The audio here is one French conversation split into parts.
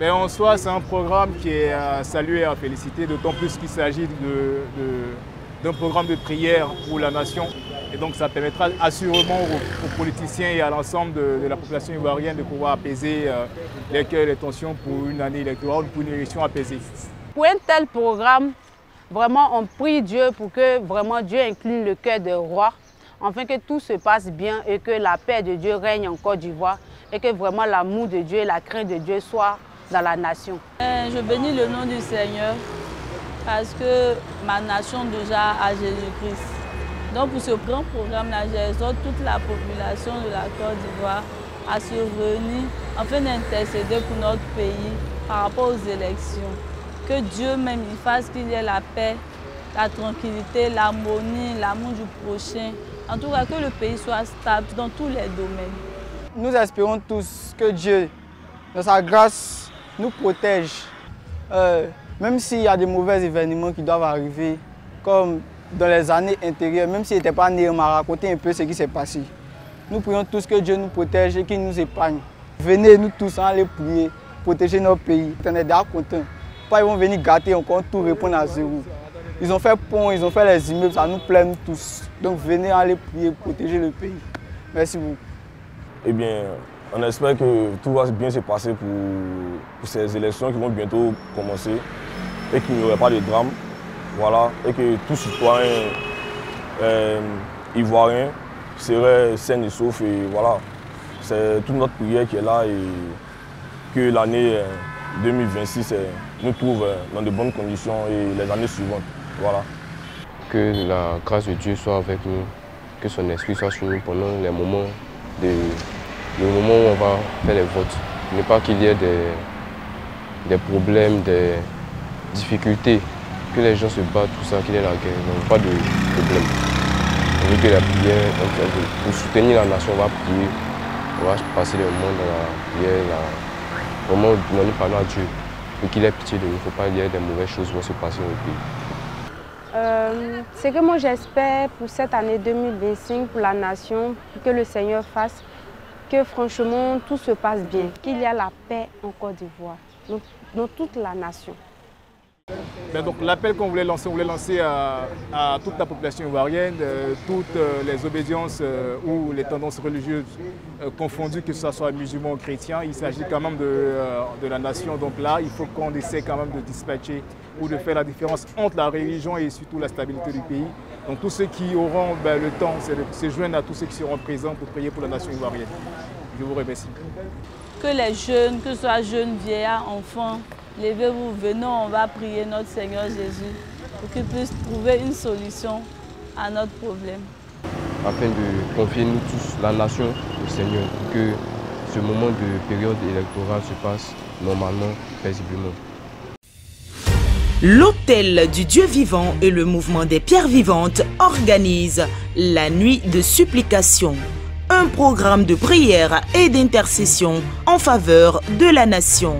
Mais en soi, c'est un programme qui est à saluer et à féliciter, d'autant plus qu'il s'agit d'un programme de prière pour la nation. Et donc ça permettra assurément aux politiciens et à l'ensemble de la population ivoirienne de pouvoir apaiser les cœurs et les tensions pour une année électorale, pour une élection apaisée. Pour un tel programme, vraiment on prie Dieu pour que vraiment Dieu incline le cœur des rois, afin que tout se passe bien et que la paix de Dieu règne en Côte d'Ivoire et que vraiment l'amour de Dieu et la crainte de Dieu soient dans la nation. Je bénis le nom du Seigneur parce que ma nation déjà a Jésus-Christ. Donc pour ce grand programme-là, j'exhorte toute la population de la Côte d'Ivoire à se réunir afin d'intercéder pour notre pays par rapport aux élections. Que Dieu même il fasse qu'il y ait la paix, la tranquillité, l'harmonie, l'amour du prochain. En tout cas, que le pays soit stable dans tous les domaines. Nous espérons tous que Dieu, dans sa grâce, nous protège. Même s'il y a des mauvais événements qui doivent arriver, comme dans les années antérieures, même s'il n'était pas né, on m'a raconté un peu ce qui s'est passé. Nous prions tous que Dieu nous protège et qu'il nous épargne. Venez nous tous aller prier, protéger notre pays. On est déjà contents. Pas ils vont venir gâter encore, tout répondre à zéro. Ils ont fait pont, ils ont fait les immeubles, ça nous plaît nous tous. Donc venez aller prier, protéger le pays. Merci beaucoup. Eh bien, on espère que tout va bien se passer pour ces élections qui vont bientôt commencer et qu'il n'y aurait pas de drame. Voilà, et que tout citoyen ivoirien serait sain et sauf. Et voilà, c'est toute notre prière qui est là et que l'année 2026 nous trouve dans de bonnes conditions et les années suivantes. Voilà. Que la grâce de Dieu soit avec nous, que son esprit soit sur nous pendant les moments, où on va faire les votes. Ne pas qu'il y ait des problèmes, des difficultés, que les gens se battent, tout ça, qu'il y ait la guerre, donc pas de problème. On veut que la prière, pour soutenir la nation, on va prier, on va passer le moment dans la prière, vraiment demander pardon à Dieu, pour qu'il ait pitié de nous. Il ne faut pas qu'il y ait des mauvaises choses qui vont se passer dans le pays. Ce que moi j'espère pour cette année 2025, pour la nation, que le Seigneur fasse, que franchement tout se passe bien, qu'il y a la paix en Côte d'Ivoire, dans toute la nation. Mais donc l'appel qu'on voulait lancer à toute la population ivoirienne, toutes les obédiences ou les tendances religieuses confondues, que ce soit musulmans ou chrétiens, il s'agit quand même de la nation. Donc là, il faut qu'on essaie quand même de dispatcher ou de faire la différence entre la religion et surtout la stabilité du pays. Donc tous ceux qui auront le temps, c'est de se joindre à tous ceux qui seront présents pour prier pour la nation ivoirienne. Je vous remercie. Que les jeunes, que ce soit jeunes, vieillards, enfants, levez-vous, venons, on va prier notre Seigneur Jésus pour qu'il puisse trouver une solution à notre problème. Afin de confier nous tous, la nation, au Seigneur, pour que ce moment de période électorale se passe normalement, paisiblement. L'Hôtel du Dieu vivant et le mouvement des pierres vivantes organisent la nuit de supplication, un programme de prière et d'intercession en faveur de la nation.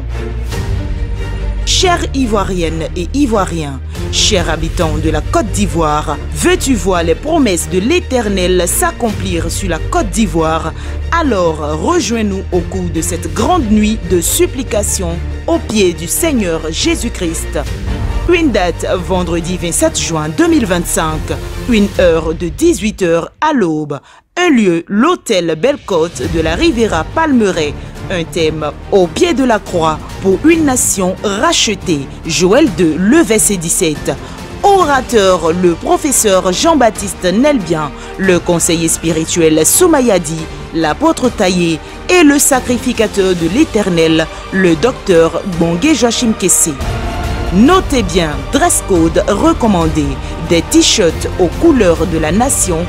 Chères Ivoiriennes et Ivoiriens, chers habitants de la Côte d'Ivoire, veux-tu voir les promesses de l'Éternel s'accomplir sur la Côte d'Ivoire? Alors rejoins-nous au cours de cette grande nuit de supplication au pied du Seigneur Jésus-Christ. Une date, vendredi 27 juin 2025, une heure de 18 h à l'aube. Un lieu, l'hôtel Belle-Côte de la Riviera Palmeraie. Un thème, au pied de la croix, pour une nation rachetée. Joël 2, le verset 17. Orateur, le professeur Jean-Baptiste Nelbien, le conseiller spirituel Soumayadi, l'apôtre Taillé et le sacrificateur de l'Éternel, le docteur Bongué Joachim Kessé. Notez bien, dress code recommandé, des t-shirts aux couleurs de la nation.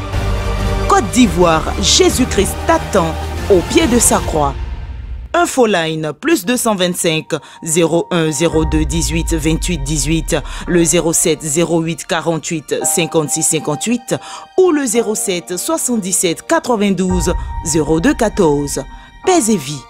Côte d'Ivoire, Jésus-Christ t'attend au pied de sa croix. Infoline plus 225 01 02 18 28 18, le 07 08 48 56 58 ou le 07 77 92 02 14. Paix et vie.